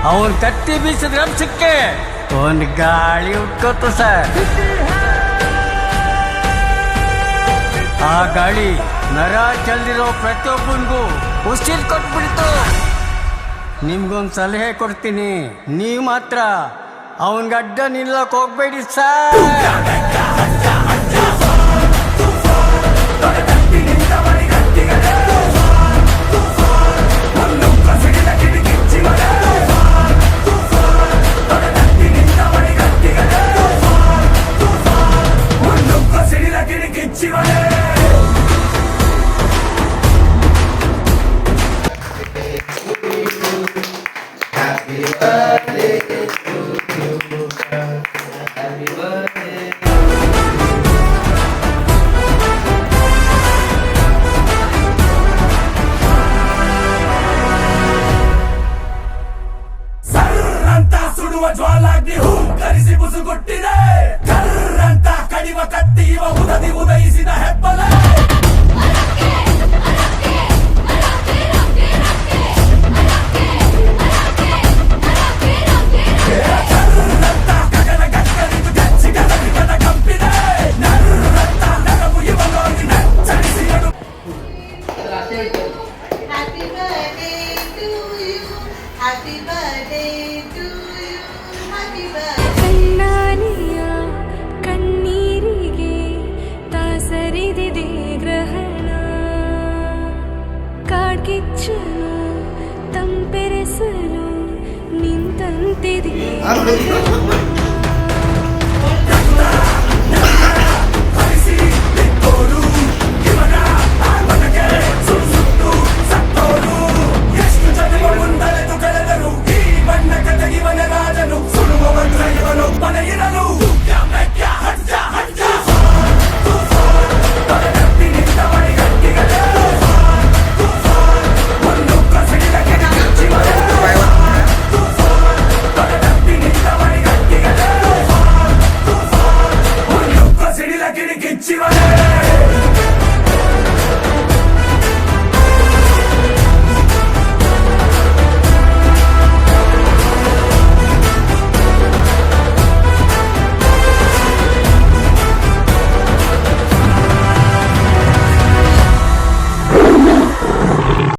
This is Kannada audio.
ಅವನ್ ಕತ್ತಿ ಬೀಸಿದ ಅಂಶಕ್ಕೆ ಒಂದು ಗಾಳಿ ಉಟ್ಕೋತು ಸರ್. ಆ ಗಾಳಿ ನರ ಚೆಲ್ದಿರೋ ಪ್ರತಿಯೊಬ್ಬನಿಗೂ ಉಸಿರು ಕೊಟ್ಬಿಡ್ತು. ನಿಮ್ಗೊಂದು ಸಲಹೆ ಕೊಡ್ತೀನಿ, ನೀವು ಮಾತ್ರ ಅವನ್ಗೆ ಅಡ್ಡ ನಿಲ್ಲಕ್ ಹೋಗ್ಬೇಡಿ ಸರ್. ಜ್ವಾಲಾಗ್ನಿ ಹೂಂಕರಿಸಿ ಬುಸುಗುಟ್ಟಿದೆ, ಕರ್ರಂತ ಕಡಿವ ಕತ್ತಿ ಇವ ಉದಯಿಸಿದ ಹೆಬ್ಬಲೆ. ಕರ್ರಂತ ಗಗನ ಗಕ್ಕರಿದು ಗಚ್ಚಿ ಗದಗಿಗದ ಕಂಪಿದೆ, ನರ್ರಂತ ನರವು ಇವ ನೋಡಿ ನಚ್ಚರಿಸಿದನು. Happy birthday to you, happy birthday to you, happy birthday. ಕಣ್ಣಾಲಿಯ ಕಣ್ಣೀರಿಗೆ ತಾಸರಿದಿದೆ ಗ್ರಹಣ, ಕಾಡ್ಗಿಚ್ಚನು ತಂಪೆರೆಸಲು ನಿಂತಂತಿದೆ.